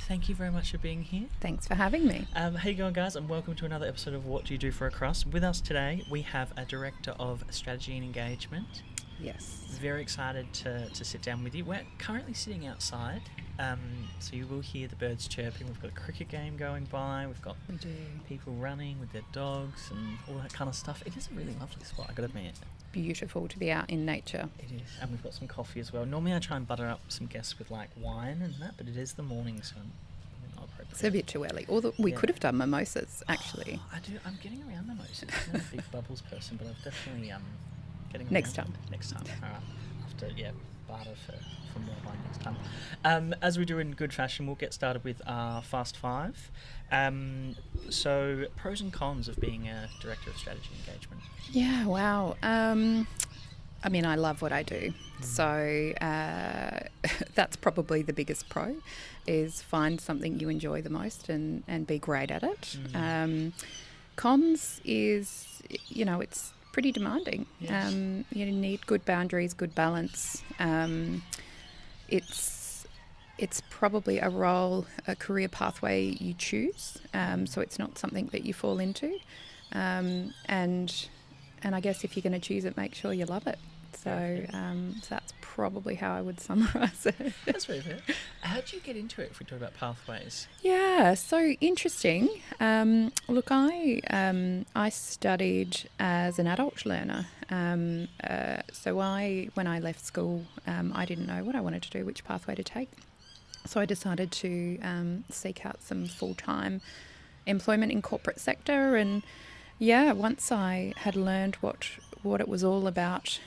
Thank you very much for being here. Thanks for having me. How you going, guys? And welcome to another episode of What Do You Do for a Crust? With us today, we have a Director of Strategy and Engagement. Yes. Very excited to sit down with you. We're currently sitting outside, so you will hear the birds chirping. We've got a cricket game going by. We've got people running with their dogs and all that kind of stuff. It is a really lovely spot, I got to admit. Beautiful to be out in nature. It is. And we've got some coffee as well. Normally I try and butter up some guests with like wine and that, but it is the morning, so not appropriate. It's a bit too early. Although we could have done mimosas, actually. I do. I'm getting around mimosas. I'm not a big bubbles person, but I've definitely getting around Next time. Next time. All right. After barter for more wine next time. As we do in good fashion, we'll get started with our Fast Five. So pros and cons of being a director of strategy engagement. Yeah. Wow. I mean, I love what I do. So that's probably the biggest pro, is find something you enjoy the most and be great at it. Cons is, it's pretty demanding. Yes. You need good boundaries, good balance. It's probably a career pathway you choose. So it's not something that you fall into. And I guess if you're going to choose it, make sure you love it. So that's probably how I would summarise it. That's very fair. How did you get into it if we talk about pathways? Yeah, so interesting. Look, I studied as an adult learner. So when I left school, I didn't know what I wanted to do, which pathway to take. So I decided to seek out some full-time employment in corporate sector. And once I had learned what it was all about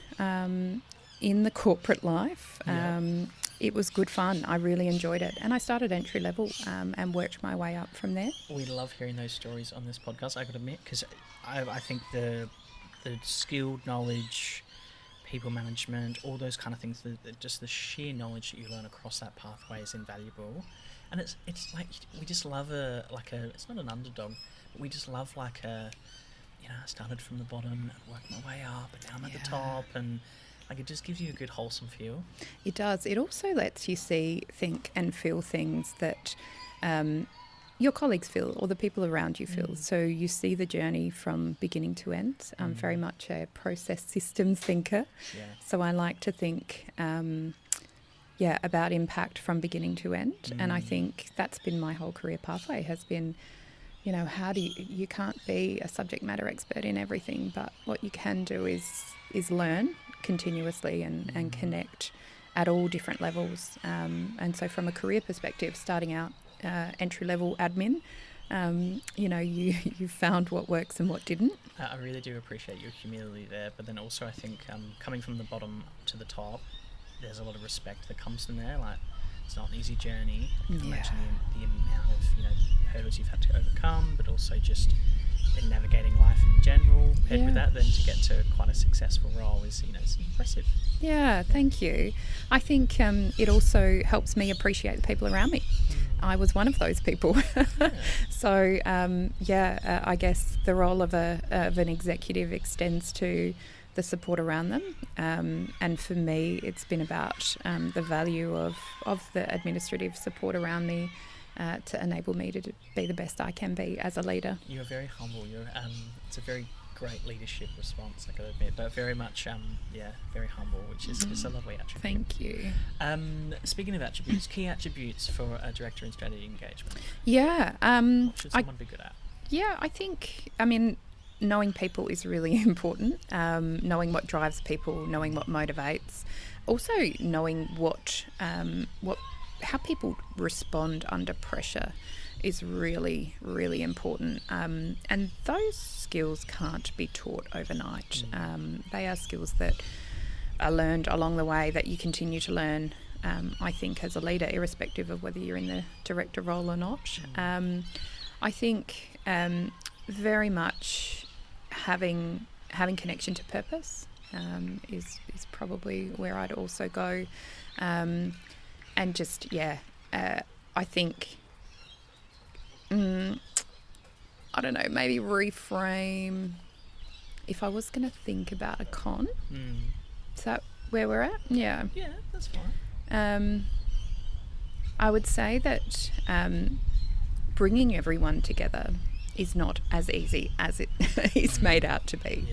in the corporate life, it was good fun. I really enjoyed it. And I started entry level and worked my way up from there. We love hearing those stories on this podcast, I got to admit, because I think the skilled knowledge, people management, all those kind of things, just the sheer knowledge that you learn across that pathway is invaluable. And it's like we just love it's not an underdog, but we just love I started from the bottom and worked my way up, and now I'm at the top, and it just gives you a good wholesome feel. It does. It also lets you see, think and feel things that your colleagues feel or the people around you feel. So you see the journey from beginning to end. I'm very much a process systems thinker. Yeah. So I like to think about impact from beginning to end. And I think that's been my whole career pathway, has been, how do you can't be a subject matter expert in everything, but what you can do is learn continuously and connect at all different levels. And so from a career perspective, starting out entry-level admin, you found what works and what didn't. I really do appreciate your humility there, but then also I think coming from the bottom to the top, there's a lot of respect that comes from there. Like, it's not an easy journey. I can imagine the amount of hurdles you've had to overcome, but also just in navigating life in general, paired with that, then to get to quite a successful role is, it's impressive. Yeah, thank you. I think it also helps me appreciate the people around me. I was one of those people. So, I guess the role of an executive extends to the support around them. And for me, it's been about the value of the administrative support around me to enable me to be the best I can be as a leader. You're very humble. It's a very great leadership response, I gotta admit, but very much, very humble, which is a lovely attribute. Thank you. Speaking of attributes, key attributes for a director in strategy engagement. Yeah. What should someone be good at? Yeah, I think, knowing people is really important. Knowing what drives people, knowing what motivates, also knowing how people respond under pressure is really, really important. And those skills can't be taught overnight. They are skills that are learned along the way, that you continue to learn, I think, as a leader, irrespective of whether you're in the director role or not. I think very much having connection to purpose is probably where I'd also go. And just, I think, I don't know, maybe reframe. If I was going to think about a con, is that where we're at? Yeah. Yeah, that's fine. I would say that bringing everyone together is not as easy as it is made out to be.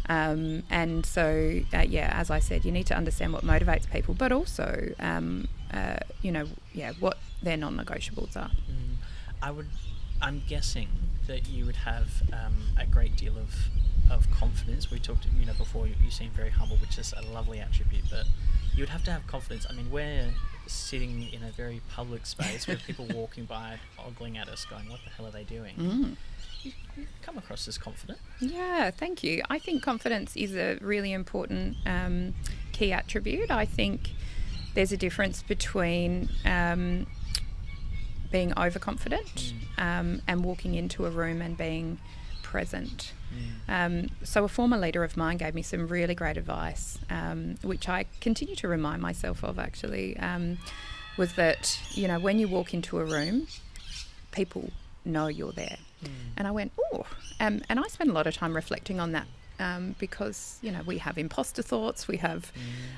And so, as I said, you need to understand what motivates people, but also, what their non-negotiables are. I'm guessing that you would have a great deal of confidence. We talked, before, you seem very humble, which is a lovely attribute, but you would have to have confidence. I mean, we're sitting in a very public space with people walking by, ogling at us, going, what the hell are they doing? You come across as confident. Yeah, thank you. I think confidence is a really important key attribute. I think there's a difference between being overconfident and walking into a room and being present. So a former leader of mine gave me some really great advice, which I continue to remind myself of actually, was that, when you walk into a room, people know you're there. And I went, and I spend a lot of time reflecting on that because, we have imposter thoughts, we have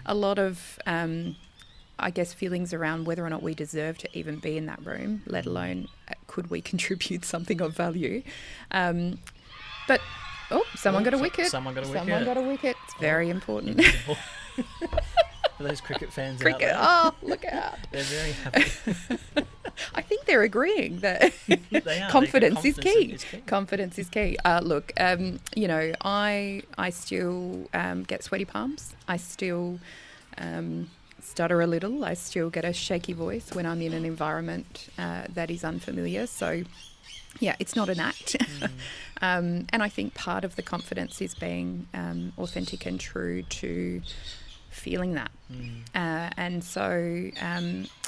a lot of, feelings around whether or not we deserve to even be in that room, let alone could we contribute something of value. Someone got a wicket. Someone got a wicket. It's very important. For those cricket fans out there. Oh, look out. They're very happy. I think they're agreeing that confidence is key. Confidence is key. Look, I still get sweaty palms. I still stutter a little. I still get a shaky voice when I'm in an environment that is unfamiliar. So, yeah, it's not an act. And I think part of the confidence is being authentic and true to feeling that. And so,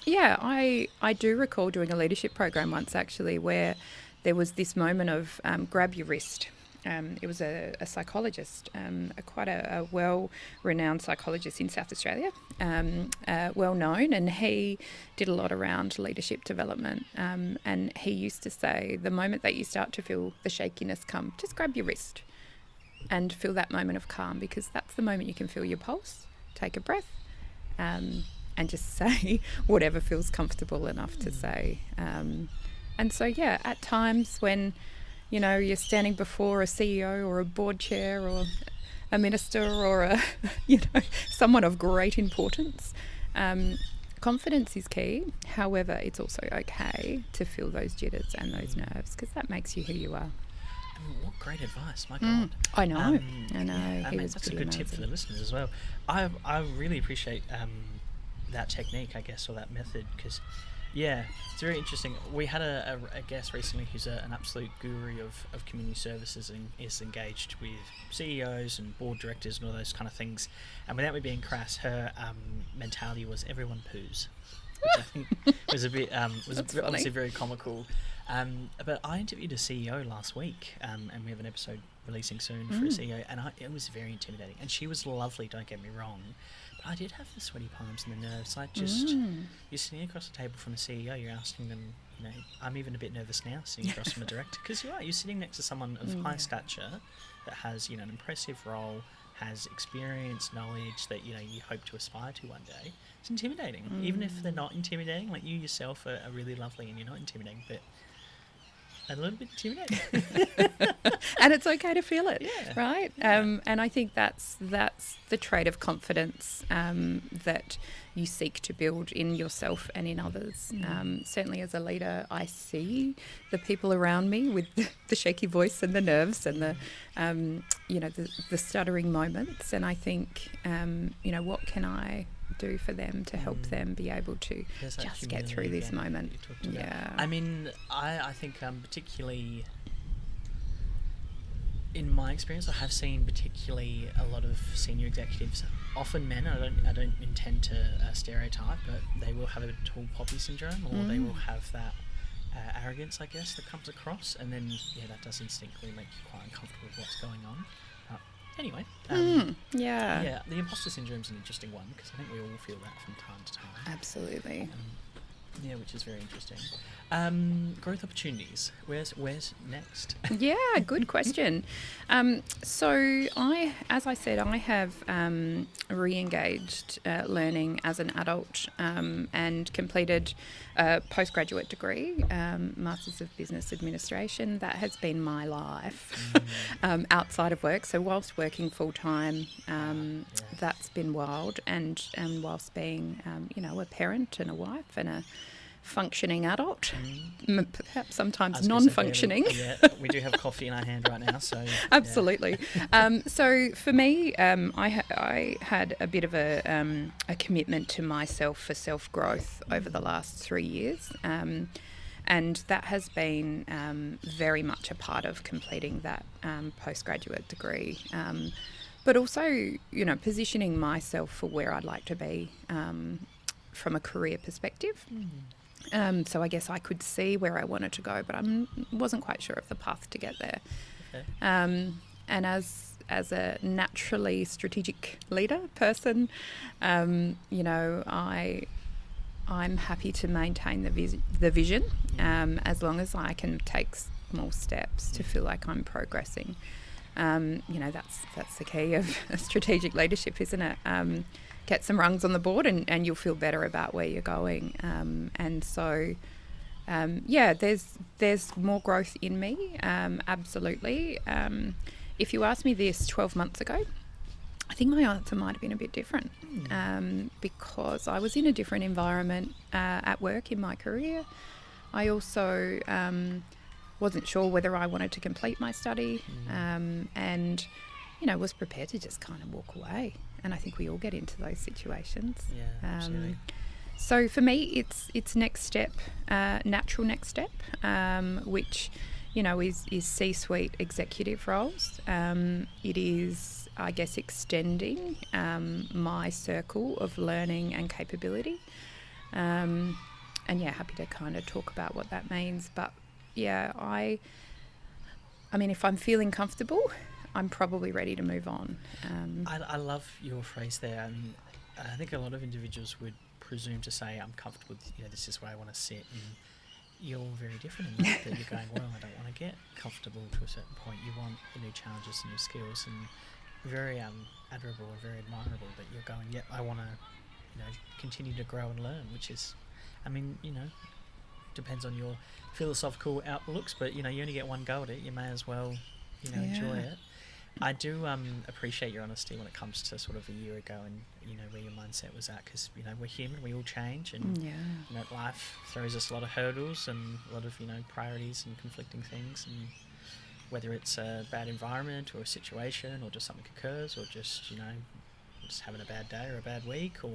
I do recall doing a leadership program once actually where there was this moment of grab your wrist. It was a psychologist, quite a well-renowned psychologist in South Australia, well-known, and he did a lot around leadership development. And he used to say, the moment that you start to feel the shakiness come, just grab your wrist and feel that moment of calm, because that's the moment you can feel your pulse, take a breath, and just say whatever feels comfortable enough to say. And so, at times when you're standing before a CEO or a board chair or a minister or someone of great importance, confidence is key. However, it's also okay to feel those jitters and those nerves, because that makes you who you are. I mean, what great advice, my God. I know. I know. That's a good tip for the listeners as well. I really appreciate that technique, I guess, or that method, because it's very interesting. We had a guest recently who's an absolute guru of community services and is engaged with CEOs and board directors and all those kind of things. And without me being crass, her mentality was everyone poos, which I think was a bit obviously very comical. But I interviewed a CEO last week, and we have an episode releasing soon for a CEO, and it was very intimidating. And she was lovely, don't get me wrong. I did have the sweaty palms and the nerves. You're sitting across the table from a CEO, you're asking them, I'm even a bit nervous now sitting across from a director, because you're sitting next to someone of high stature that has, an impressive role, has experience, knowledge that, you hope to aspire to one day. It's intimidating. Even if they're not intimidating, like you yourself are really lovely and you're not intimidating, but a little bit intimidating. And it's okay to feel it, right? And I think that's the trait of confidence that you seek to build in yourself and in others. Certainly as a leader, I see the people around me with the shaky voice and the nerves and the stuttering moments, and I think, what can I do for them to help them be able to just get through this moment. I mean, I think particularly in my experience, I have seen particularly a lot of senior executives, often men. I don't intend to stereotype, but they will have a tall poppy syndrome, or they will have that arrogance, I guess, that comes across, and then that does instinctively make you quite uncomfortable with what's going on. Anyway, the imposter syndrome is an interesting one, because I think we all feel that from time to time. Absolutely. Yeah, which is very interesting. Growth opportunities. Where's next? Yeah, good question. So as I said, I have re-engaged learning as an adult and completed a postgraduate degree, Masters of Business Administration. That has been my life outside of work. So whilst working full time, that's been wild, and whilst being a parent and a wife and a functioning adult, perhaps sometimes non-functioning. We do have coffee in our hand right now, so absolutely. So for me, I had a bit of a commitment to myself for self-growth over the last 3 years, and that has been very much a part of completing that postgraduate degree. But also, positioning myself for where I'd like to be from a career perspective. So I guess I could see where I wanted to go, but I wasn't quite sure of the path to get there. Okay. And as a naturally strategic leader person, I'm happy to maintain the vision as long as I can take small steps to feel like I'm progressing. That's the key of strategic leadership, isn't it? Get some rungs on the board and you'll feel better about where you're going. And so, there's more growth in me, absolutely. If you asked me this 12 months ago, I think my answer might have been a bit different because I was in a different environment at work in my career. I also wasn't sure whether I wanted to complete my study and, was prepared to just kind of walk away. And I think we all get into those situations. Yeah, absolutely. So for me, it's next step, natural next step, which, is C-suite executive roles. It is, I guess, extending my circle of learning and capability. Happy to kind of talk about what that means. But I mean, if I'm feeling comfortable, I'm probably ready to move on. I love your phrase there. I mean, I think a lot of individuals would presume to say, I'm comfortable with, this is where I want to sit. And you're very different in that you're going, well, I don't want to get comfortable to a certain point. You want the new challenges and new skills, and very admirable and very admirable that you're going, yep, I want to, continue to grow and learn, which is, I mean, depends on your philosophical outlooks, but, you only get one go at it. You may as well, enjoy it. I do appreciate your honesty when it comes to sort of a year ago and, where your mindset was at, because, we're human, we all change, and, life throws us a lot of hurdles and a lot of, priorities and conflicting things, and whether it's a bad environment or a situation or just something occurs or just, just having a bad day or a bad week or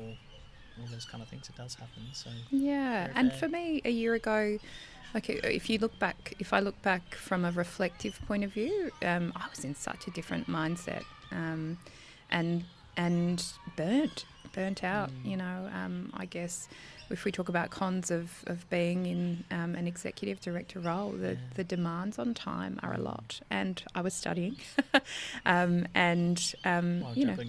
all those kind of things, it does happen. So and for me, a year ago, okay, if I look back from a reflective point of view, I was in such a different mindset, and burnt out. I guess if we talk about cons of being in an executive director role, the demands on time are a lot, and I was studying, juggling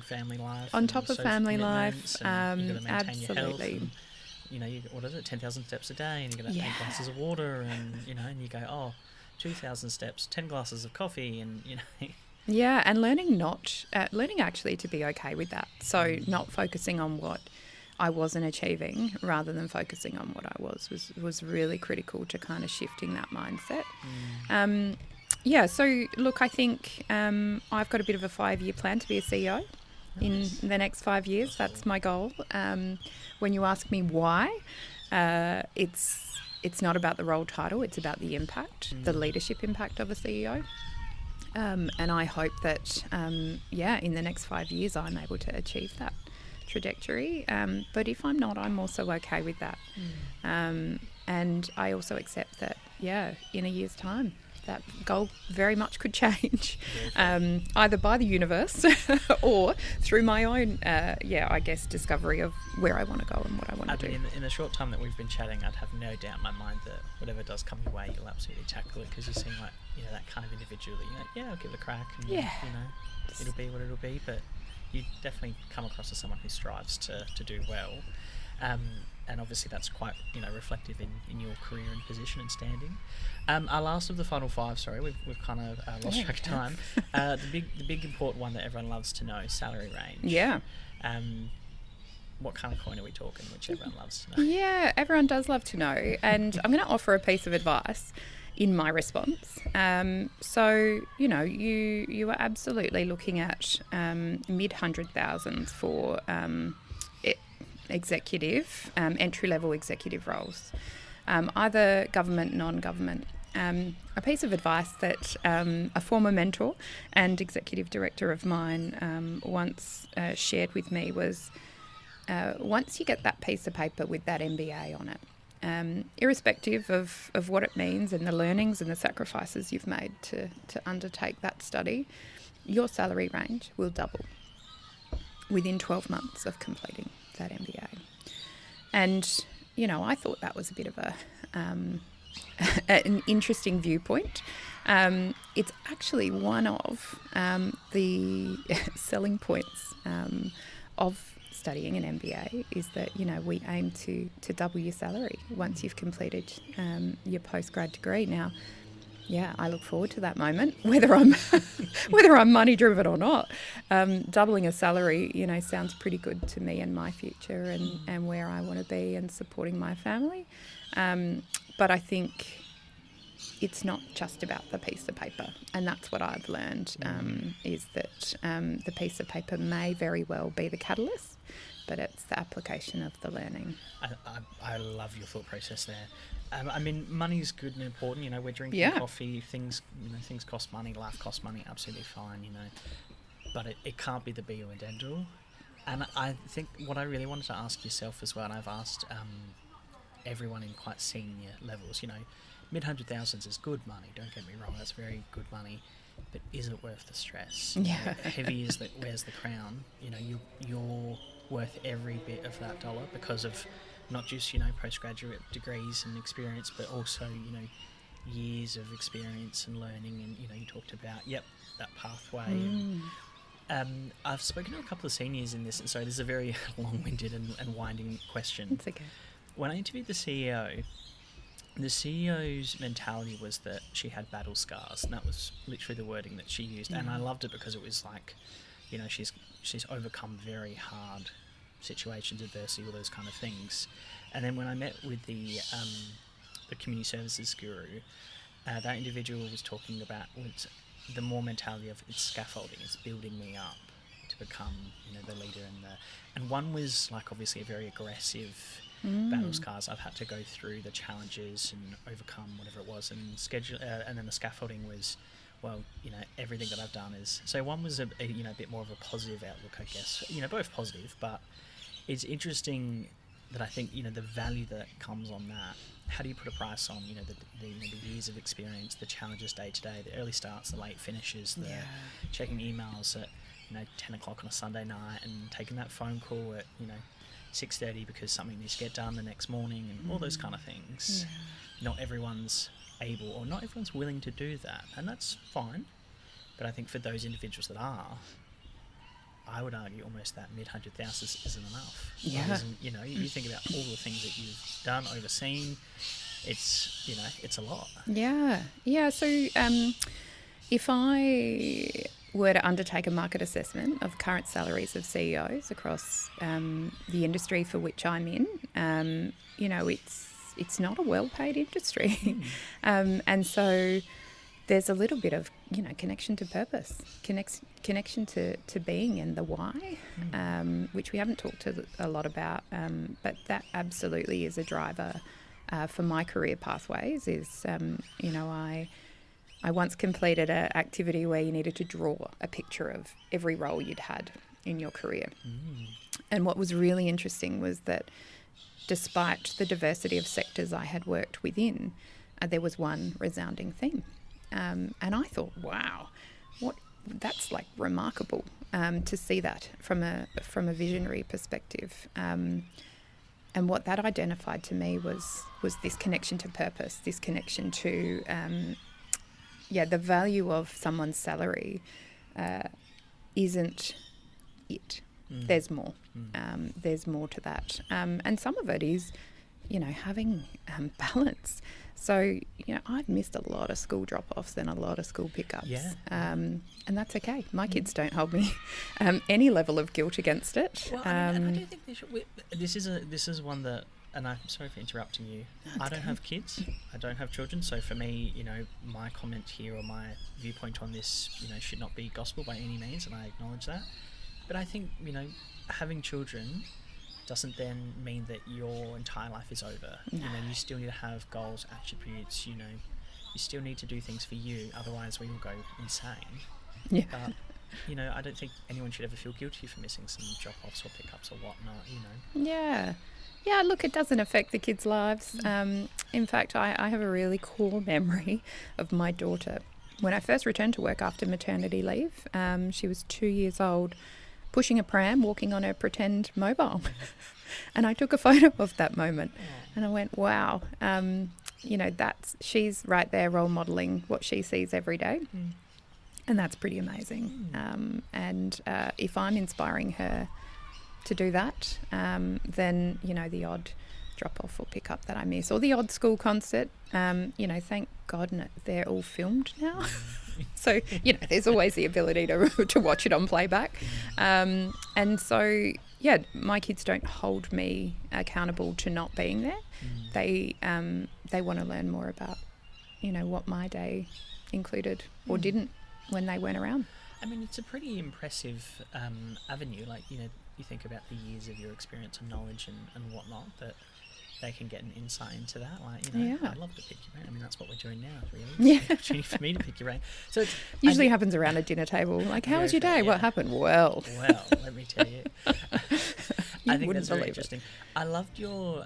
family life on top of family life, and you've got to maintain absolutely. Your health and, 10,000 steps a day, and you're going to have 8 glasses of water, and and you go 2,000 steps, 10 glasses of coffee, and Yeah, and learning actually to be okay with that. So not focusing on what I wasn't achieving rather than focusing on what I was really critical to kind of shifting that mindset. So look, I think I've got a bit of a 5-year plan to be a CEO in the next 5 years. That's my goal. When you ask me why, it's not about the role title, it's about the impact, the leadership impact of a CEO. And I hope that, in the next 5 years, I'm able to achieve that trajectory. But if I'm not, I'm also okay with that. And I also accept that, in a year's time, that goal very much could change, either by the universe or through my own, discovery of where I want to go and what I want to do. In the short time that we've been chatting, I'd have no doubt in my mind that whatever does come your way, you'll absolutely tackle it, because you seem like, that kind of individual that, I'll give it a crack, and, it'll be what it'll be, but you definitely come across as someone who strives to do well. and obviously that's quite reflective in your career and position and standing. Our last of the final five, sorry, we've kind of lost track of time. The big important one that everyone loves to know, salary range. Yeah. What kind of coin are we talking, which everyone loves to know? Yeah, everyone does love to know. And I'm going to offer a piece of advice in my response. So, you are absolutely looking at mid-100,000s for executive, entry-level executive roles, either government, non-government. A piece of advice that a former mentor and executive director of mine once shared with me was, once you get that piece of paper with that MBA on it, irrespective of what it means and the learnings and the sacrifices you've made to undertake that study, your salary range will double within 12 months of completing that MBA. And, I thought that was a bit of an interesting viewpoint. It's actually one of the selling points of studying an MBA is that, we aim to double your salary once you've completed your postgrad degree. Now, yeah, I look forward to that moment, whether I'm money driven or not. Doubling a salary, sounds pretty good to me and my future and where I want to be and supporting my family. But I think it's not just about the piece of paper, and that's what I've learned, is that the piece of paper may very well be the catalyst, but it's the application of the learning. I love your thought process there. Money's good and important. We're drinking coffee. Things cost money. Life costs money. Absolutely fine. But it can't be the be all and end all. And I think what I really wanted to ask yourself as well, and I've asked everyone in quite senior levels. Mid-100,000s is good money. Don't get me wrong. That's very good money. But is it worth the stress? Yeah. Heavy is that wears the crown. You're worth every bit of that dollar because of not just postgraduate degrees and experience, but also years of experience and learning. And you talked about that pathway. And I've spoken to a couple of seniors in this, and so this is a very long-winded and winding question. It's okay. When I interviewed the CEO's mentality was that she had battle scars, and that was literally the wording that she used. And I loved it because it was like, she's overcome very hard situations, adversity, all those kind of things. And then when I met with the community services guru, that individual was talking about the more mentality of it's scaffolding, it's building me up to become the leader and one was like obviously a very aggressive battle scars. I've had to go through the challenges and overcome whatever it was, and and then the scaffolding was, well, everything that I've done is. So one was a bit more of a positive outlook, I guess. Both positive, but it's interesting that I think the value that comes on that. How do you put a price on the years of experience, the challenges day to day, the early starts, the late finishes, the checking emails at 10 o'clock on a Sunday night and taking that phone call at 6:30 because something needs to get done the next morning and all those kind of things. Not everyone's able or not everyone's willing to do that, and that's fine. But I think for those individuals that are, I would argue almost that mid-100,000s isn't enough. Yeah. You think about all the things that you've done, overseen. It's it's a lot. Yeah. So if I were to undertake a market assessment of current salaries of CEOs across the industry for which I'm in, it's not a well-paid industry, and so there's a little bit of connection to purpose, connection to being and the why, which we haven't talked a lot about, but that absolutely is a driver for my career pathways. I once completed an activity where you needed to draw a picture of every role you'd had in your career. And what was really interesting was that despite the diversity of sectors I had worked within, there was one resounding theme. And I thought, wow, that's like remarkable to see that from a visionary perspective. And what that identified to me was this connection to purpose, this connection to the value of someone's salary isn't it. There's more. There's more to that. And some of it is, having balance. So, I've missed a lot of school drop-offs and a lot of school pickups. Yeah. And that's okay. My kids don't hold me any level of guilt against it. Well, I don't think they should. This is one that, and I'm sorry for interrupting you. I don't have kids. I don't have children. So for me, my comment here or my viewpoint on this, should not be gospel by any means, and I acknowledge that. But I think, having children doesn't then mean that your entire life is over. No. You still need to have goals, attributes, you still need to do things for you, otherwise we will go insane. Yeah. But, I don't think anyone should ever feel guilty for missing some drop-offs or pickups or whatnot, Yeah. Yeah, look, it doesn't affect the kids' lives. In fact, I have a really core memory of my daughter. When I first returned to work after maternity leave, she was 2 years old, pushing a pram, walking on her pretend mobile. And I took a photo of that moment. And I went, wow, she's right there role modelling what she sees every day. And that's pretty amazing. And if I'm inspiring her to do that, then, the odd drop-off or pick-up that I miss, or the odd school concert, thank God they're all filmed now. So, there's always the ability to watch it on playback. And so, my kids don't hold me accountable to not being there. They want to learn more about, what my day included or didn't when they weren't around. I mean, it's a pretty impressive avenue. Like, you think about the years of your experience and knowledge and whatnot, that they can get an insight into that. Like, I'd love to pick your brain. I mean, that's what we're doing now, really. It's an opportunity for me to pick your brain. So it's usually happens around a dinner table. Like, how was your day? Yeah. What happened? Well, let me tell you. I think that's very interesting. I loved your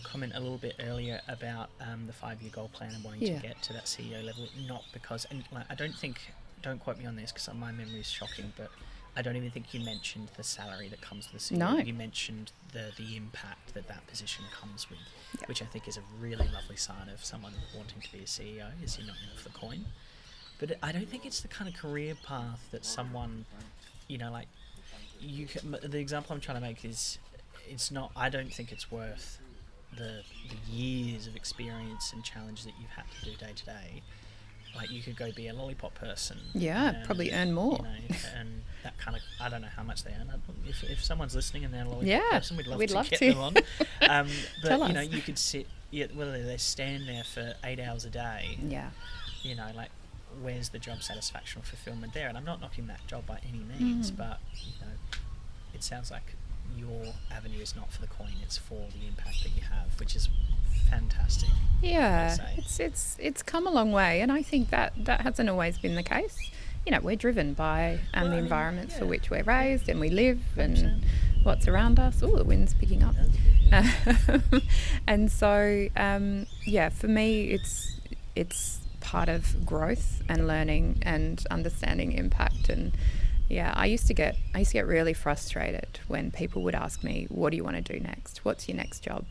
comment a little bit earlier about the 5-year goal plan and wanting to get to that CEO level. Not because, and don't quote me on this because my memory is shocking, but I don't even think you mentioned the salary that comes with the CEO. No. You mentioned the impact that position comes with, which I think is a really lovely sign of someone wanting to be a CEO, is you're not in it for the coin. But I don't think it's the kind of career path that someone, the example I'm trying to make is, it's not, I don't think it's worth the years of experience and challenge that you've had to do day to day. Like, you could go be a lollipop person. Yeah, probably earn more. And that kind of, I don't know how much they earn. If someone's listening and they're a lollipop person, we'd love to get them on. But, Tell us. You could sit, whether they stand there for 8 hours a day. Yeah. Where's the job satisfaction or fulfillment there? And I'm not knocking that job by any means, but, it sounds like your avenue is not for the coin, it's for the impact that you have, which is fantastic. Yeah, it's come a long way, and I think that hasn't always been the case. We're driven by the environments for which we're raised and we live 100%. And what's around us. Oh, the wind's picking up. And so, for me, it's part of growth and learning and understanding impact. And I used to get really frustrated when people would ask me, what do you want to do next? What's your next job?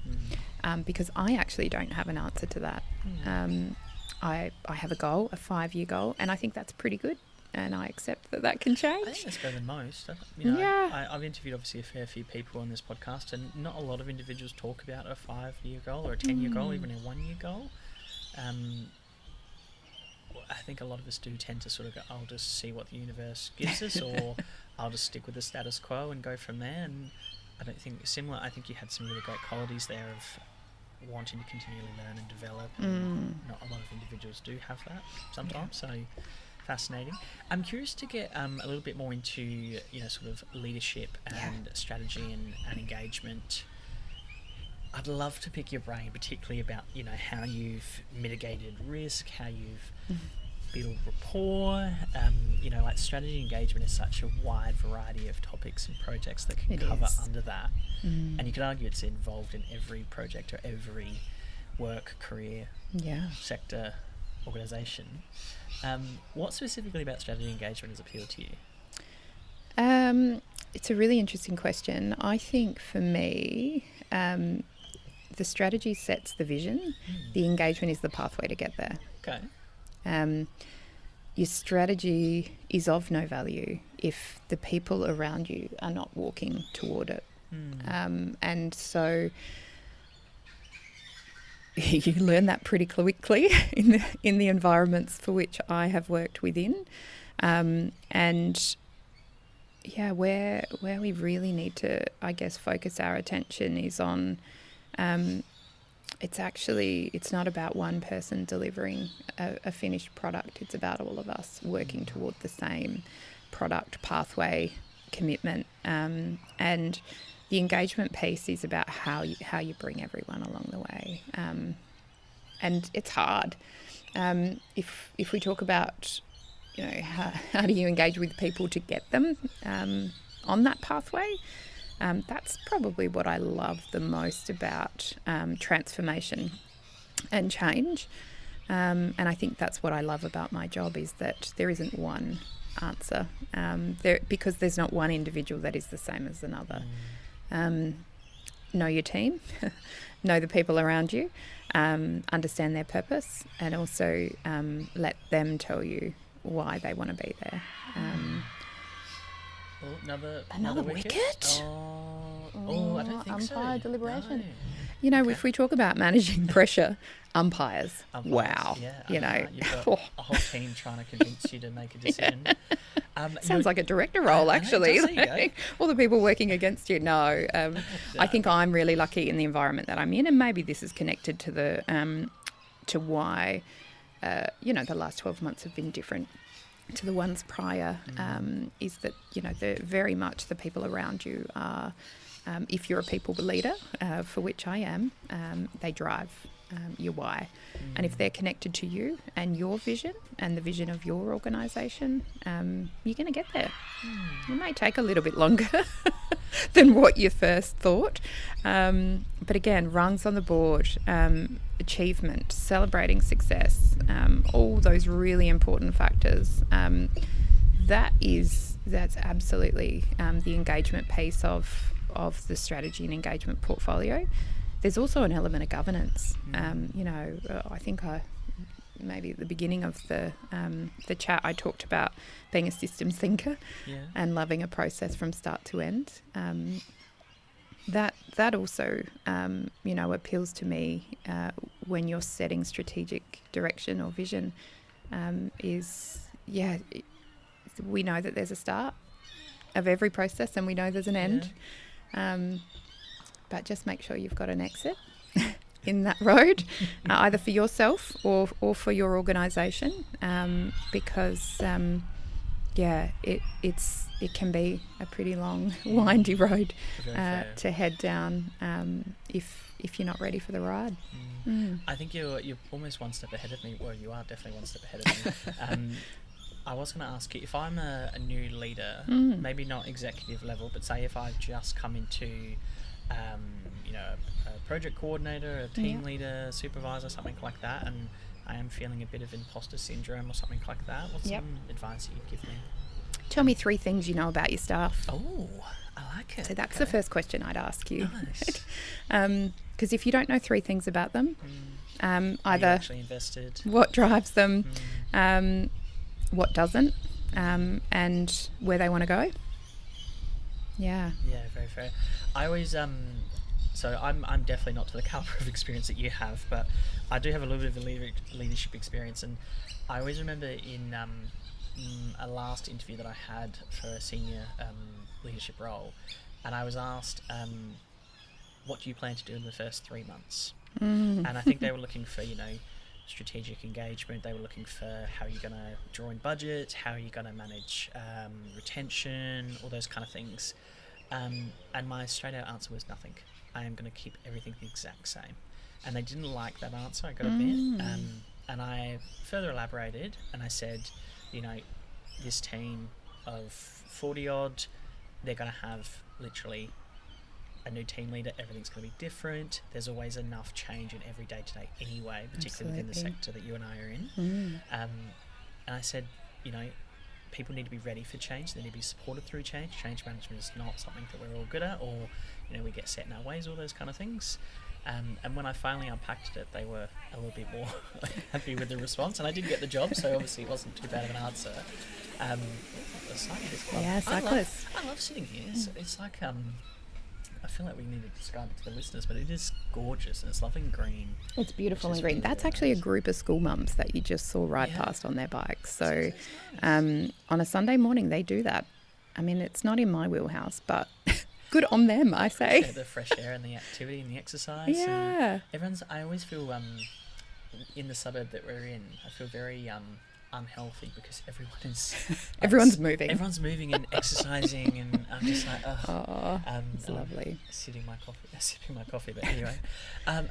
Because I actually don't have an answer to that. I have a goal, a 5-year goal, and I think that's pretty good. And I accept that can change. I think that's better than most. I've interviewed obviously a fair few people on this podcast, and not a lot of individuals talk about a 5-year goal or a 10-year goal, even a 1-year goal. I think a lot of us do tend to sort of go, I'll just see what the universe gives us, or I'll just stick with the status quo and go from there. And I don't think similar. I think you had some really great qualities there of wanting to continually learn and develop. And not a lot of individuals do have that sometimes. So fascinating. I'm curious to get a little bit more into sort of leadership and strategy and engagement. I'd love to pick your brain, particularly about how you've mitigated risk, how you've built rapport. Like strategy engagement is such a wide variety of topics and projects that can cover under that. And you could argue it's involved in every project or every work, career, sector, organisation. What specifically about strategy engagement has appealed to you? It's a really interesting question. I think for me, the strategy sets the vision. The engagement is the pathway to get there. Okay. Your strategy is of no value if the people around you are not walking toward it. Mm. And so you learn that pretty quickly in the environments for which I have worked within. And yeah, where we really need to, I guess, focus our attention is on, it's not about one person delivering a finished product. It's about all of us working toward the same product pathway commitment. And the engagement piece is about how you bring everyone along the way. And it's hard. If we talk about, how do you engage with people to get them on that pathway? That's probably what I love the most about transformation and change. And I think that's what I love about my job, is that there isn't one answer, because there's not one individual that is the same as another. Know your team, know the people around you, understand their purpose, and also let them tell you why they want to be there. Another wicket? I don't think so. Umpire deliberation. No. If we talk about managing pressure, umpires. Wow. Yeah, you've got a whole team trying to convince you to make a decision. Sounds like a director role, actually. It does, all the people working against you. No, I think I'm really lucky in the environment that I'm in, and maybe this is connected to the to why the last 12 months have been different to the ones prior. Is that they're very much the people around you are. If you're a people leader, for which I am, they drive your why. And if they're connected to you and your vision and the vision of your organisation, you're going to get there. It may take a little bit longer than what you first thought. But again, rungs on the board, achievement, celebrating success, all those really important factors. That's absolutely the engagement piece of the strategy and engagement portfolio. There's also an element of governance. I think maybe at the beginning of the chat, I talked about being a systems thinker and loving a process from start to end. That also, appeals to me when you're setting strategic direction or vision. We know that there's a start of every process, and we know there's an end. But just make sure you've got an exit in that road, either for yourself or for your organisation, because it can be a pretty long, windy road to head down if you're not ready for the ride. I think you're almost one step ahead of me. Well, you are definitely one step ahead of me. I was going to ask you, if I'm a new leader, maybe not executive level, but say if I've just come into a project coordinator, a team leader, supervisor, something like that, and I am feeling a bit of imposter syndrome or something like that, what's some advice you'd give me? Tell me 3 things you know about your staff. Oh, I like it. So that's the first question I'd ask you. Nice. Because if you don't know 3 things about them, either actually invested, what drives them, what doesn't, and where they want to go. Yeah, very fair. I always so I'm definitely not to the caliber of experience that you have, but I do have a little bit of a leadership experience, and I always remember in a last interview that I had for a senior leadership role, and I was asked, what do you plan to do in the first 3 months? And I think they were looking for strategic engagement. They were looking for how you're going to draw in budget, how you're going to manage retention, all those kind of things. And my straight out answer was nothing. I am going to keep everything the exact same. And they didn't like that answer, I got to admit. And I further elaborated, and I said, this team of 40 odd, they're going to have literally a new team leader. Everything's going to be different. There's always enough change in every day-to-day anyway, particularly within the sector that you and I are in. And I said, people need to be ready for change. They need to be supported through change. Change management is not something that we're all good at, or we get set in our ways, all those kind of things. And when I finally unpacked it, they were a little bit more happy with the response, and I did get the job, so obviously it wasn't too bad of an answer. Yeah, cyclists. I love sitting here. It's like I feel like we need to describe it to the listeners, but it is gorgeous and it's lovely and green. It's beautiful and green. Really, That's really actually nice. a group of school mums that you just saw right past on their bikes. So Nice. on a Sunday morning, they do that. I mean, it's not in my wheelhouse, but good on them, I say. Yeah, the fresh air and the activity and the exercise. Yeah. And I always feel in the suburb that we're in, I feel very unhealthy because Everyone's moving. Everyone's moving and exercising, and I'm just like, oh, it's lovely. Sipping my coffee. But anyway,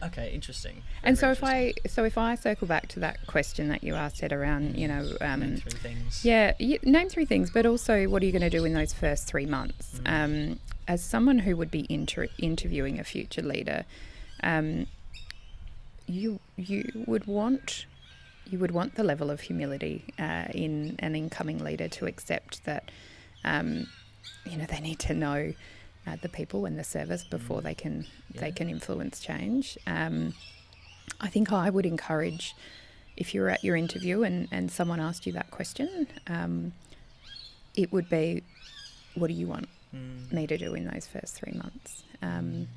okay, interesting. And so Very if I circle back to that question that you asked, Ed, around name 3 things. Yeah, name 3 things, but also what are you going to do in those first 3 months? As someone who would be interviewing a future leader, you would want the level of humility in an incoming leader to accept that they need to know the people and the service before they can influence change. I think I would encourage, if you're at your interview and someone asked you that question, it would be, what do you want me to do in those first 3 months? And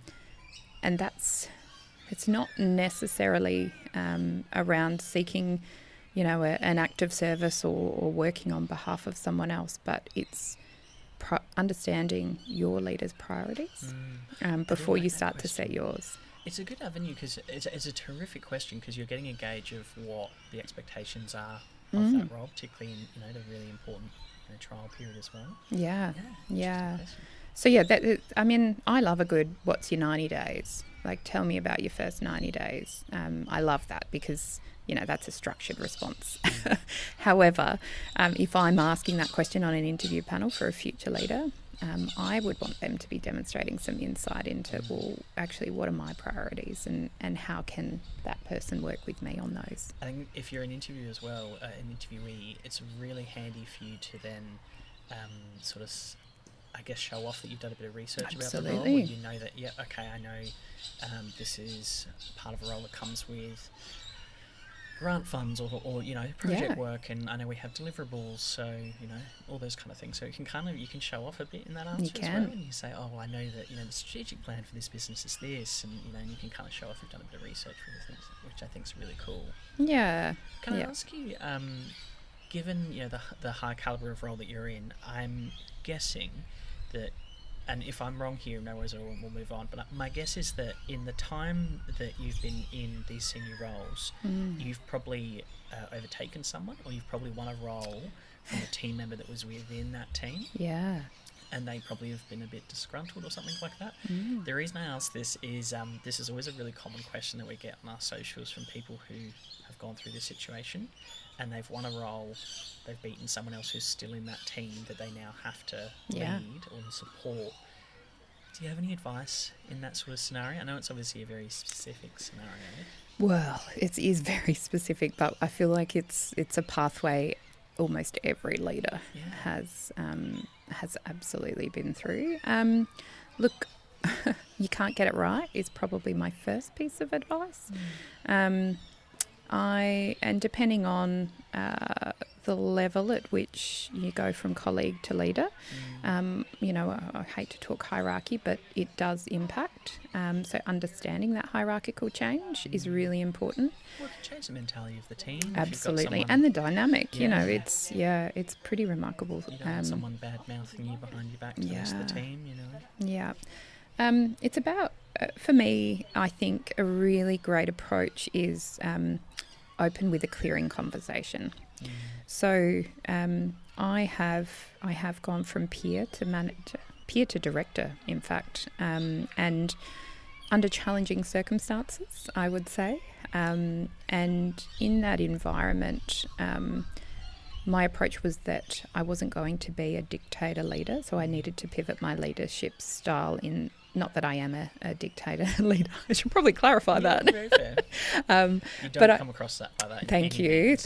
it's not necessarily around seeking, an act of service or working on behalf of someone else, but it's understanding your leader's priorities before you start to set yours. It's a good avenue because it's a terrific question, because you're getting a gauge of what the expectations are of that role, particularly in the really important trial period as well. Yeah. So yeah, I love a good, what's your 90 days? Like, tell me about your first 90 days. I love that because, that's a structured response. However, if I'm asking that question on an interview panel for a future leader, I would want them to be demonstrating some insight into, well, actually, what are my priorities and how can that person work with me on those? I think if you're an interviewer as well, an interviewee, it's really handy for you to then sort of, I guess, show off that you've done a bit of research about the role. Or you know that, I know this is part of a role that comes with grant funds or project work, and I know we have deliverables, so all those kind of things. So you can show off a bit in that answer as well, and you say, oh, well, I know that the strategic plan for this business is this, and and you can kind of show off you've done a bit of research for the things, which I think is really cool. Yeah. Can I ask you, given the high caliber of role that you're in, I'm guessing that, and if I'm wrong here, no worries, we'll move on. But my guess is that in the time that you've been in these senior roles, you've probably overtaken someone, or you've probably won a role from a team member that was within that team. Yeah. And they probably have been a bit disgruntled or something like that. The reason I ask this is always a really common question that we get on our socials from people who have gone through this situation, and they've won a role, they've beaten someone else who's still in that team that they now have to lead or support. Do you have any advice in that sort of scenario? I know it's obviously a very specific scenario. Well, it is very specific, but I feel like it's a pathway almost every leader has absolutely been through. Look, you can't get it right is probably my first piece of advice. And depending on the level at which you go from colleague to leader, I hate to talk hierarchy, but it does impact. So understanding that hierarchical change is really important. Well, it can change the mentality of the team. Absolutely, and the dynamic. It's pretty remarkable. You don't want someone bad mouthing you behind your back to the rest of the team. Yeah. It's about, for me, I think a really great approach is open with a clearing conversation. So I have gone from peer to manager, peer to director, in fact, and under challenging circumstances, I would say. And in that environment, my approach was that I wasn't going to be a dictator leader, so I needed to pivot my leadership style in not that I am a dictator leader. I should probably clarify that. Very fair. You don't come across that by that. Thank you.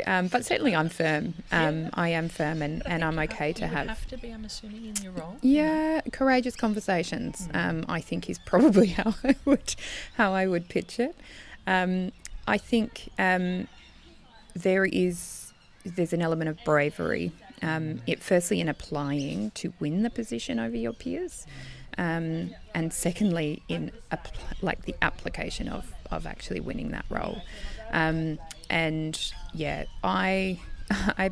But certainly I'm firm. I am firm, and I'm okay to have. You have to be, I'm assuming, in your role. Yeah, courageous conversations. I think is probably how I would pitch it. I think there's an element of bravery. Firstly in applying to win the position over your peers, and secondly in the application of actually winning that role. I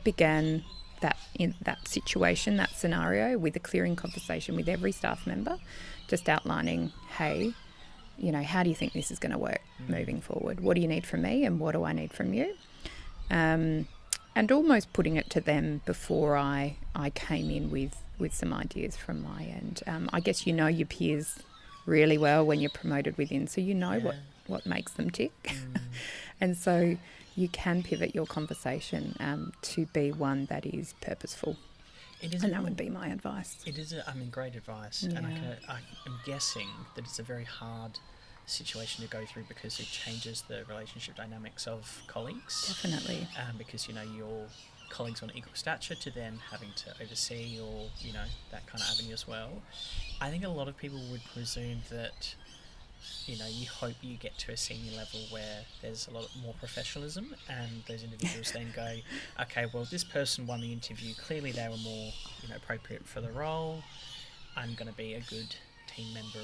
began that in that situation, that scenario, with a clearing conversation with every staff member, just outlining, hey, how do you think this is going to work moving forward? What do you need from me, and what do I need from you? And almost putting it to them before I came in with some ideas from my end. I guess your peers really well when you're promoted within, so what makes them tick. And so you can pivot your conversation to be one that is purposeful. That would be my advice. It is, great advice. Yeah. And I'm guessing that it's a very hard situation to go through because it changes the relationship dynamics of colleagues. Definitely. Because, your colleagues on equal stature to then having to oversee or, that kind of avenue as well. I think a lot of people would presume that, you hope you get to a senior level where there's a lot more professionalism, and those individuals then go, okay, well, this person won the interview. Clearly they were more, appropriate for the role. I'm going to be a good team member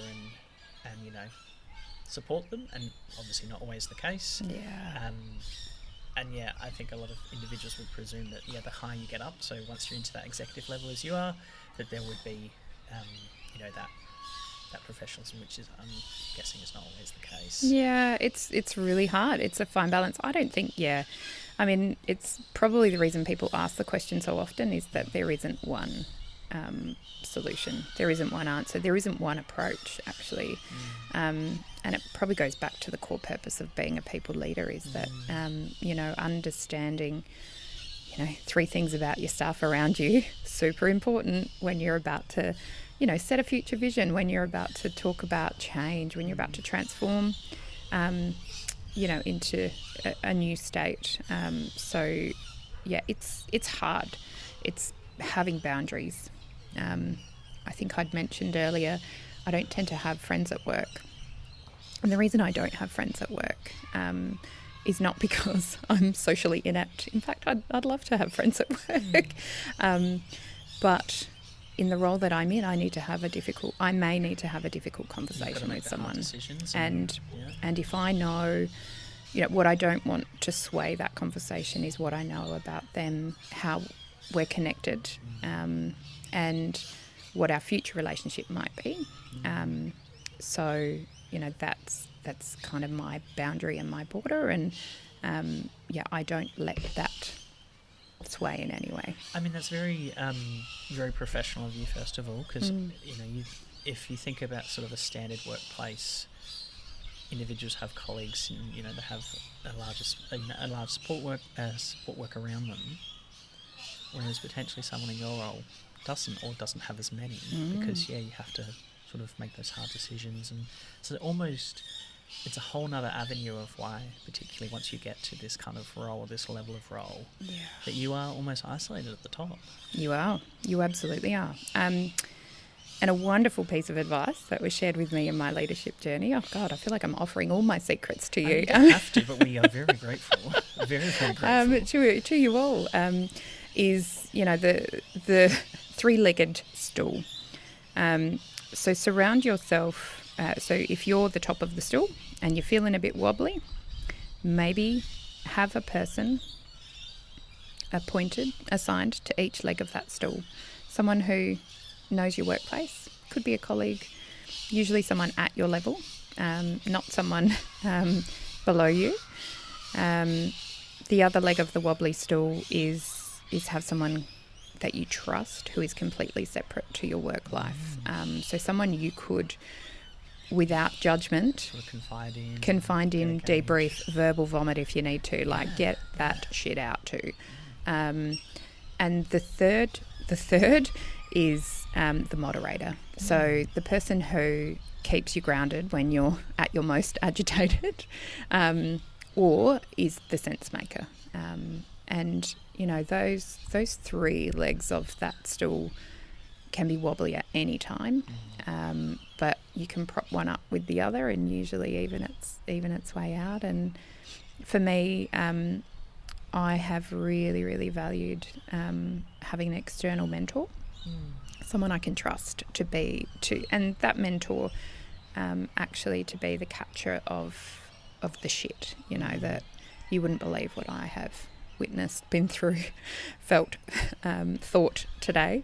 and support them, and obviously not always the case. Yeah. I think a lot of individuals would presume that the higher you get up, so once you're into that executive level as you are, that there would be that professionalism, which is, I'm guessing, is not always the case. Yeah, it's really hard. It's a fine balance. I don't think. It's probably the reason people ask the question so often is that there isn't one solution. There isn't one answer. There isn't one approach, actually. And it probably goes back to the core purpose of being a people leader is that, understanding, 3 things about your staff around you, super important when you're about to, set a future vision, when you're about to talk about change, when you're about to transform, into a new state. It's hard. It's having boundaries. I think I'd mentioned earlier, I don't tend to have friends at work. And the reason I don't have friends at work is not because I'm socially inept. In fact, I'd love to have friends at work. But in the role that I'm in, I may need to have a difficult conversation with someone. And if I know, what I don't want to sway that conversation is what I know about them, how we're connected, and what our future relationship might be. That's kind of my boundary and my border, and I don't let that sway in any way. That's very very professional of you, first of all, because if you think about sort of a standard workplace, individuals have colleagues, and they have a large support work around them, whereas potentially someone in your role doesn't have as many, because you have to sort of make those hard decisions, and so it's a whole nother avenue of why, particularly once you get to this kind of role, this level of role, that you are almost isolated at the top. You absolutely are. And a wonderful piece of advice that was shared with me in my leadership journey. Oh God, I feel like I'm offering all my secrets to you. You don't have to, but we are very grateful. Very, very grateful. To you all, is the 3-legged stool. So surround yourself. So if you're the top of the stool and you're feeling a bit wobbly, maybe have a person assigned to each leg of that stool. Someone who knows your workplace, could be a colleague, usually someone at your level, not someone below you. The other leg of the wobbly stool is have someone that you trust who is completely separate to your work life. So someone you could, without judgment, sort of confide in, debrief, verbal vomit if you need to, get that shit out to. And the third is the moderator. So the person who keeps you grounded when you're at your most agitated, or is the sense maker. And, you know, those three legs of that stool can be wobbly at any time, but you can prop one up with the other and usually even its way out. And for me, I have really, really valued having an external mentor, someone I can trust and that mentor actually to be the catcher of the shit, you know, that you wouldn't believe what I have witnessed, been through, felt, thought today.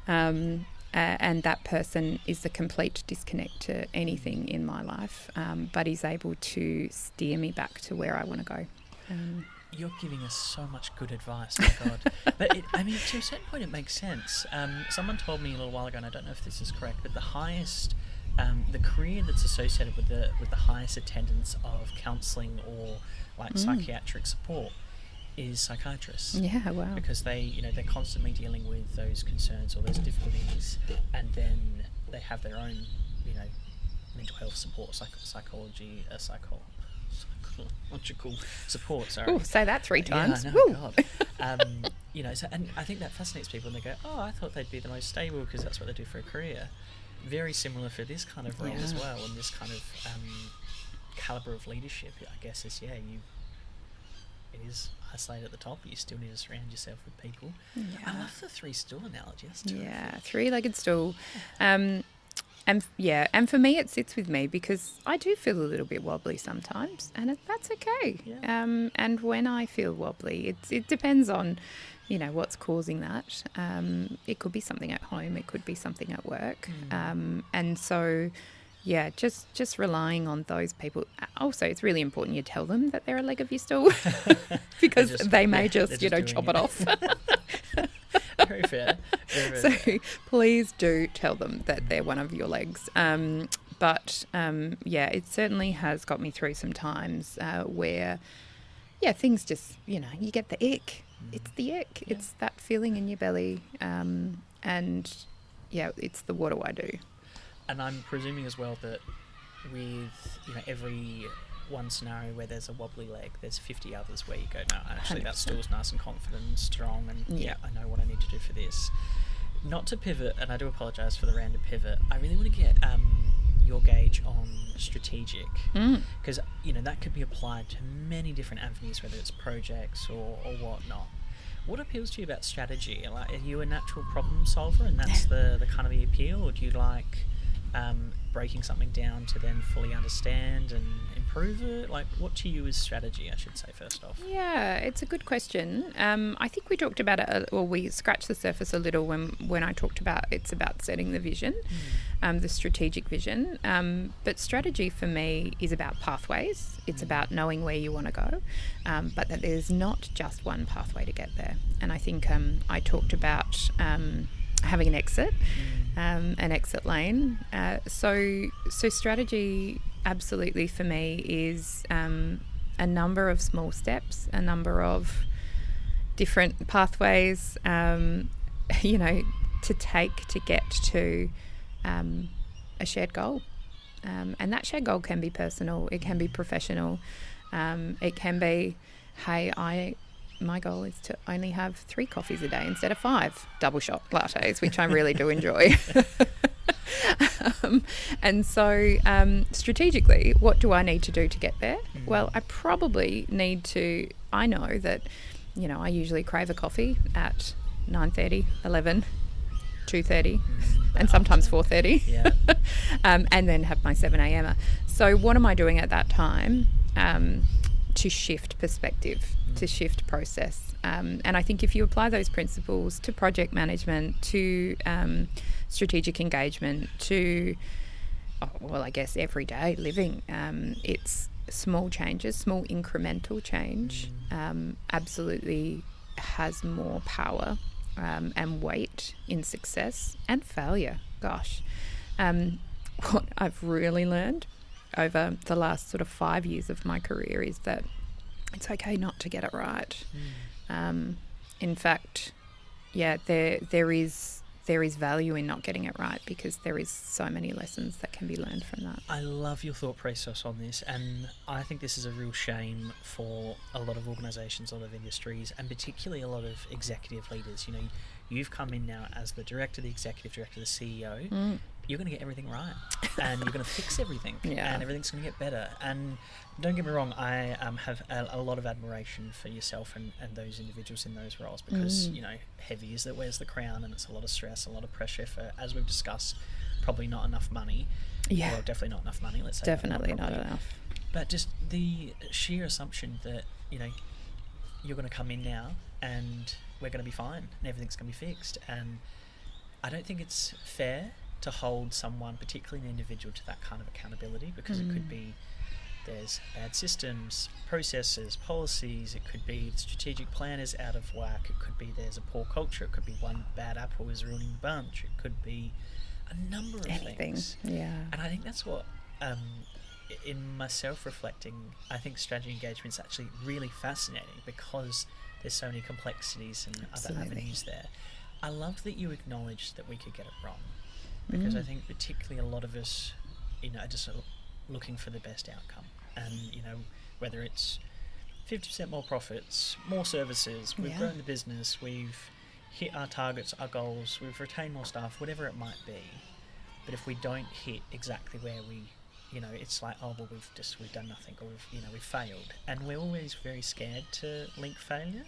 And that person is the complete disconnect to anything in my life, but is able to steer me back to where I want to go. You're giving us so much good advice, oh God. But to a certain point, it makes sense. Someone told me a little while ago, and I don't know if this is correct, but the career that's associated with the highest attendance of counselling or like psychiatric support is psychiatrists. Yeah, wow. Because they're constantly dealing with those concerns or those difficulties, and then they have their own, mental health support, psychological support. Sorry. Ooh, say that 3 times. Yeah, I know, God. And I think that fascinates people, and they go, "Oh, I thought they'd be the most stable because that's what they do for a career." Very similar for this kind of role as well, and this kind of caliber of leadership. I guess it is isolated at the top, but you still need to surround yourself with people. Yeah. I love the 3-stool analogy. That's terrific. Yeah, 3-legged stool. And for me it sits with me because I do feel a little bit wobbly sometimes, and that's okay. Yeah. And when I feel wobbly, it depends on, what's causing that. It could be something at home, it could be something at work. And so, yeah, just relying on those people. Also, it's really important you tell them that they're a leg of your stool because they may just chop it off. Very fair. So please do tell them that they're one of your legs. But it certainly has got me through some times where, things just, you get the ick. It's the ick. Yeah. It's that feeling in your belly. It's the what do I do? And I'm presuming as well that with, every one scenario where there's a wobbly leg, there's 50 others where you go, no, actually 100%. That stool's nice and confident and strong, and I know what I need to do for this. Not to pivot, and I do apologise for the random pivot, I really want to get your gauge on strategic, because that could be applied to many different avenues, whether it's projects or whatnot. What appeals to you about strategy? Like, are you a natural problem solver, and that's the kind of the appeal, or do you like breaking something down to then fully understand and improve it? Like, what to you is strategy, I should say, first off? Yeah, it's a good question. I think we talked about it, we scratched the surface a little when I talked about it's about setting the vision, the strategic vision. But strategy for me is about pathways. It's about knowing where you want to go, but that there's not just one pathway to get there. And I think I talked about having an exit lane. So strategy absolutely for me is a number of small steps, a number of different pathways, to take to get to a shared goal. And that shared goal can be personal, it can be professional, it can be, hey, my goal is to only have 3 coffees a day instead of 5 double shot lattes, which I really do enjoy. And so strategically, what do I need to do to get there? Well, I probably need to, I know that, I usually crave a coffee at 9:30, 11, 2:30, and sometimes 4:30, and then have my 7 a.m. So what am I doing at that time to shift perspective, to shift process? And I think if you apply those principles to project management, to strategic engagement, to, I guess, everyday living, it's small changes, small incremental change absolutely has more power and weight in success and failure. Gosh, what I've really learned over the last sort of 5 years of my career is that it's okay not to get it right. In fact, there is there is value in not getting it right, because there is so many lessons that can be learned from that. I love your thought process on this, and I think this is a real shame for a lot of organisations, a lot of industries, and particularly a lot of executive leaders. You know, you've come in now as the director, the executive director, the CEO. You're going to get everything right, and you're going to fix everything, and everything's going to get better. And don't get me wrong, I have a lot of admiration for yourself and those individuals in those roles, because, you know, heavy is that wears the crown, and it's a lot of stress, a lot of pressure for, as we've discussed, probably not enough money. Yeah. Well, definitely not enough money, let's say. Definitely not enough. But just the sheer assumption that, you know, you're going to come in now and we're going to be fine and everything's going to be fixed. And I don't think it's fair to hold someone, particularly an individual, to that kind of accountability, because it could be there's bad systems, processes, policies. It could be the strategic plan is out of whack. It could be there's a poor culture. It could be one bad apple is ruining the bunch. It could be a number of things. Yeah. And I think that's what, in myself reflecting, I think strategy engagement is actually really fascinating, because there's so many complexities and other avenues there. I love that you acknowledged that we could get it wrong, because I think particularly a lot of us, you know, are just looking for the best outcome. And, you know, whether it's 50% more profits, more services, we've grown the business, we've hit our targets, our goals, we've retained more staff, whatever it might be. But if we don't hit exactly where we, you know, it's like, oh, well, we've done nothing, or we've failed. And we're always very scared to link failure.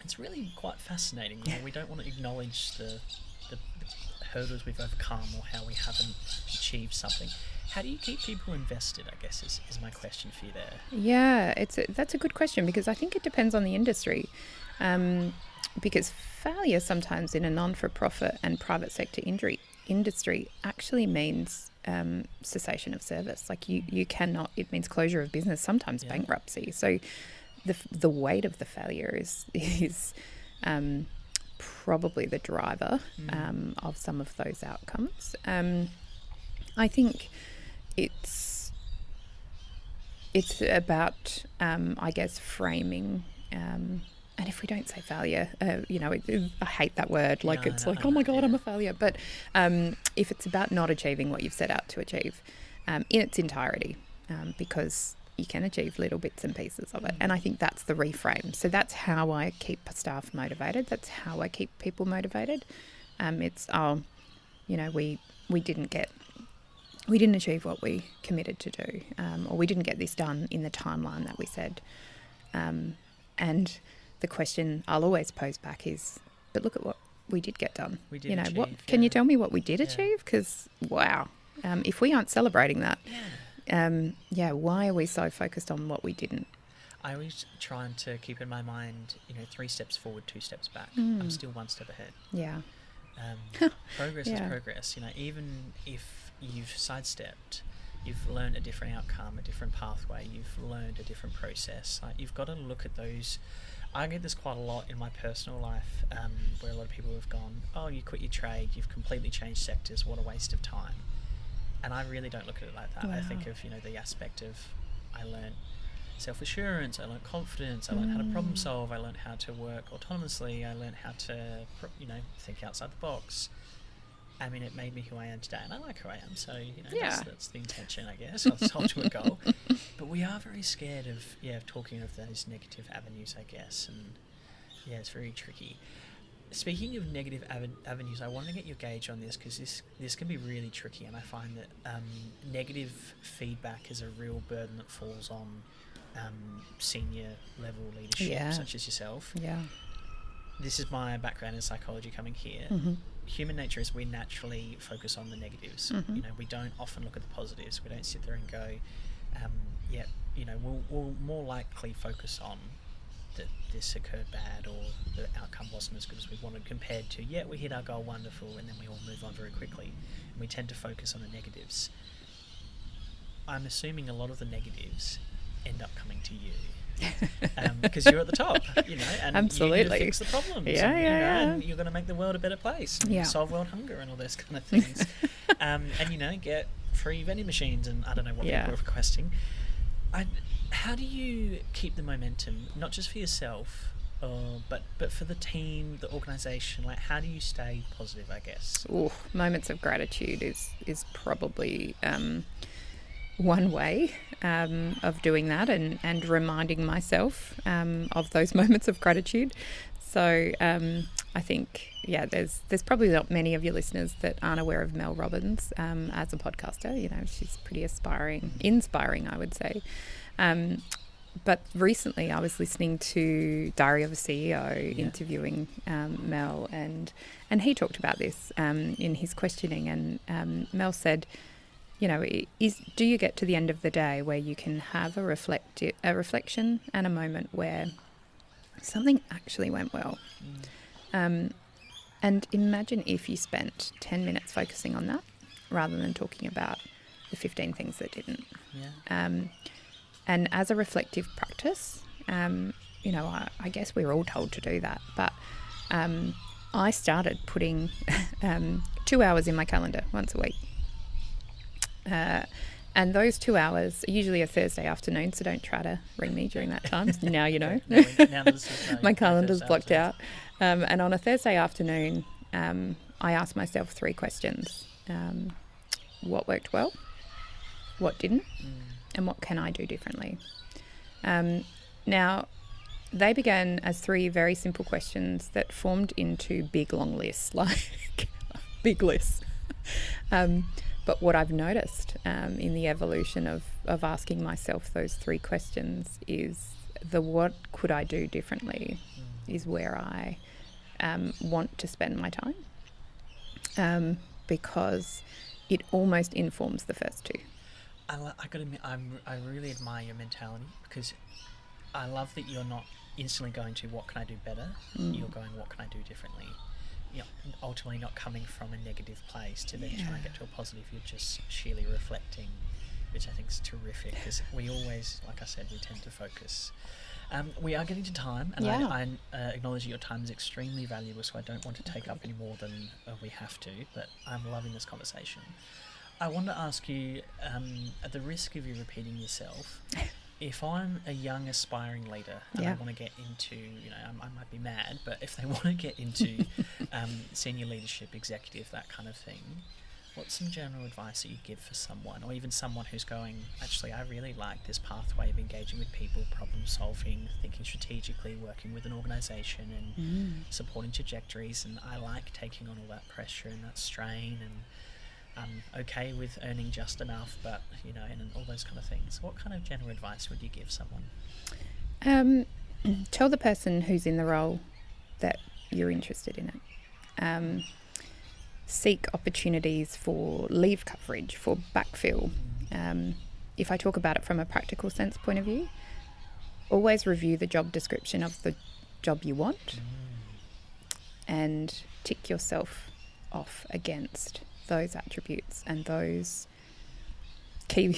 It's really quite fascinating. You know, we don't want to acknowledge the hurdles we've overcome, or how we haven't achieved something. How do you keep people invested, I guess, is my question for you there. Yeah, that's a good question, because I think it depends on the industry. Because failure sometimes in a non-for-profit and private sector industry actually means cessation of service. Like you cannot, it means closure of business, sometimes bankruptcy. So the weight of the failure is probably the driver of some of those outcomes. I think it's about, I guess, framing. And if we don't say failure, you know, I hate that word. Like, oh my God, I'm a failure. But if it's about not achieving what you've set out to achieve in its entirety, because you can achieve little bits and pieces of it. And I think that's the reframe. So that's how I keep staff motivated. That's how I keep people motivated. It's, you know, we didn't achieve what we committed to do, or we didn't get this done in the timeline that we said. And the question I'll always pose back is, but look at what we did get done. We did achieve, what can you tell me what we did achieve? Because, wow, if we aren't celebrating that, why are we so focused on what we didn't? I always trying to keep in my mind, you know, 3 steps forward, 2 steps back. I'm still 1 step ahead. Yeah. Progress is progress. You know, even if you've sidestepped, you've learned a different outcome, a different pathway, you've learned a different process. Like, you've got to look at those. I get this quite a lot in my personal life, where a lot of people have gone, oh, you quit your trade, you've completely changed sectors, what a waste of time. And I really don't look at it like that. Wow. I think of, you know, the aspect of, I learned self-assurance, I learned confidence, I learned how to problem solve, I learned how to work autonomously, I learned how to, you know, think outside the box. I mean, it made me who I am today, and I like who I am, so, you know, that's the intention, I guess, of this ultimate goal. But we are very scared of talking of those negative avenues, I guess, and it's very tricky. Speaking of negative avenues, I want to get your gauge on this, because this can be really tricky, and I find that negative feedback is a real burden that falls on senior level leadership, such as yourself. Yeah. This is my background in psychology coming here. Human nature is we naturally focus on the negatives. You know, we don't often look at the positives. We don't sit there and go, you know, we'll more likely focus on that this occurred bad, or the outcome wasn't as good as we wanted, compared to, we hit our goal, wonderful, and then we all move on very quickly. And we tend to focus on the negatives. I'm assuming a lot of the negatives end up coming to you. Because you're at the top, you know, and absolutely. you need to fix the problems. And you're going to make the world a better place, and solve world hunger and all those kind of things. And, you know, get free vending machines, and I don't know what people are requesting. How do you keep the momentum, not just for yourself But for the team, the organisation, like how do you stay positive, I guess? Ooh, moments of gratitude is probably one way of doing that, and reminding myself of those moments of gratitude. So I think, there's probably not many of your listeners that aren't aware of Mel Robbins as a podcaster. You know, she's pretty inspiring, I would say. But recently I was listening to Diary of a CEO interviewing Mel, and he talked about this in his questioning, and Mel said, you know, do you get to the end of the day where you can have a reflection and a moment where something actually went well? And imagine if you spent 10 minutes focusing on that rather than talking about the 15 things that didn't. And as a reflective practice, you know, I guess we're all told to do that, but I started putting 2 hours in my calendar once a week. And those 2 hours are usually a Thursday afternoon, so don't try to ring me during that time. Now you know. My calendar's blocked out. And on a Thursday afternoon, I ask myself 3 questions. What worked well? What didn't? And what can I do differently? Now, they began as 3 very simple questions that formed into big, long lists, like big lists. But what I've noticed in the evolution of asking myself those 3 questions is the what could I do differently is where I want to spend my time, because it almost informs the first 2. I gotta admit, I really admire your mentality, because I love that you're not instantly going to what can I do better. You're going what can I do differently. You know, ultimately not coming from a negative place to then try and get to a positive. You're just sheerly reflecting, which I think is terrific, because we always, like I said, we tend to focus. We are getting to time, and I acknowledge that your time is extremely valuable, so I don't want to take up any more than we have to, but I'm loving this conversation. I want to ask you, at the risk of you repeating yourself, if I'm a young aspiring leader and I want to get into, you know, I might be mad, but if they want to get into senior leadership, executive, that kind of thing, what's some general advice that you give for someone, or even someone who's going, actually, I really like this pathway of engaging with people, problem solving, thinking strategically, working with an organisation and supporting trajectories, and I like taking on all that pressure and that strain, and I'm okay with earning just enough, but, you know, and all those kind of things. What kind of general advice would you give someone? Tell the person who's in the role that you're interested in it. Seek opportunities for leave coverage, for backfill. If I talk about it from a practical sense point of view, always review the job description of the job you want and tick yourself off against those attributes and those key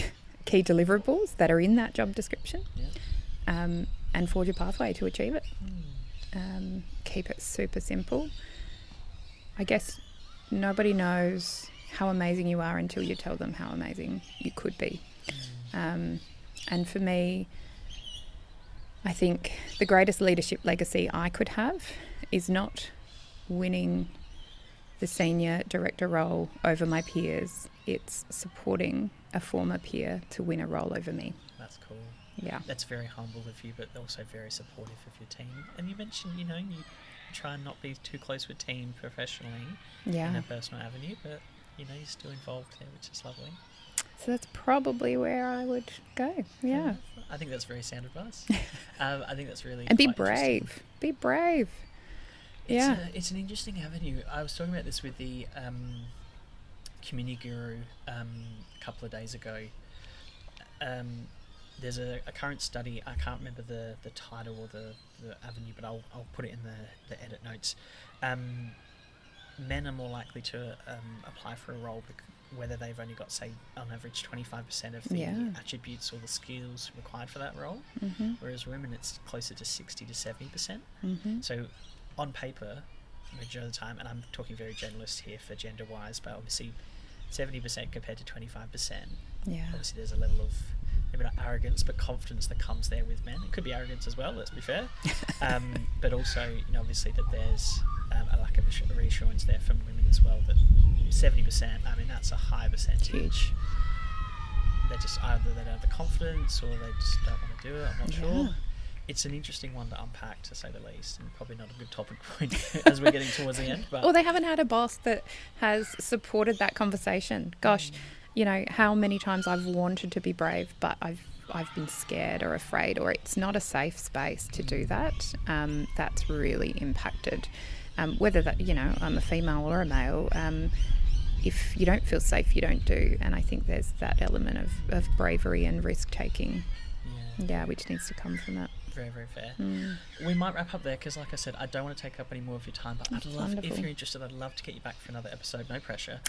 deliverables that are in that job description, and forge a pathway to achieve it. Keep it super simple. I guess nobody knows how amazing you are until you tell them how amazing you could be. And for me, I think the greatest leadership legacy I could have is not winning the senior director role over my peers. It's supporting a former peer to win a role over me. That's cool. Yeah. That's very humble of you, but also very supportive of your team. And you mentioned, you know, you try and not be too close with team professionally in a personal avenue, but, you know, you're still involved there, which is lovely. So that's probably where I would go. Yeah. I think that's very sound advice. I think that's really And be brave. Be brave. It's an interesting avenue. I was talking about this with the community guru a couple of days ago. There's a current study, I can't remember the title or the avenue, but I'll put it in the edit notes. Men are more likely to apply for a role whether they've only got, say, on average 25% of the attributes or the skills required for that role, whereas women it's closer to 60 to 70%. So on paper, majority of the time, and I'm talking very generalist here for gender-wise, but obviously 70% compared to 25%. Yeah. Obviously there's a level of maybe not arrogance, but confidence that comes there with men. It could be arrogance as well, let's be fair. But also, obviously that there's a lack of reassurance there from women as well, that 70%, I mean, that's a high percentage. Huge. They just either they don't have the confidence or they just don't want to do it. I'm not Yeah. sure. It's an interesting one to unpack, to say the least, and probably not a good topic point as we're getting towards the end. But Or they haven't had a boss that has supported that conversation. Gosh, how many times I've wanted to be brave, but I've been scared or afraid, or it's not a safe space to do that. That's really impacted. Whether that, I'm a female or a male, if you don't feel safe, you don't do. And I think there's that element of bravery and risk taking, which needs to come from it. Very, very fair. We might wrap up there because, like I said, I don't want to take up any more of your time, but I'd love, if you're interested, I'd love to get you back for another episode. No pressure.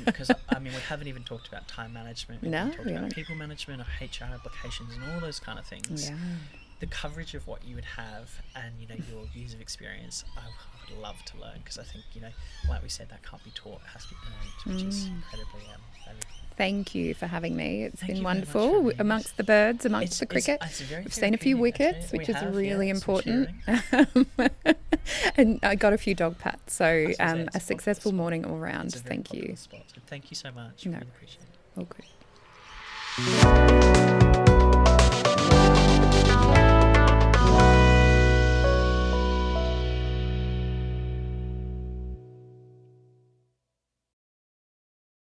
Because, I mean, we haven't even talked about time management. We haven't talked about people management or HR applications and all those kind of things. Yeah. The coverage of what you would have and, your years of experience, I would love to learn, because I think, like we said, that can't be taught. It has to be earned, which is incredibly valuable. Thank you for having me. It's Thank been you very much for wonderful having amongst the birds, amongst the cricket. We've seen a few wickets, which is really important. And I got a few dog pats. So a successful morning all round. Thank you. Thank you so much. No. Really appreciate it. All good.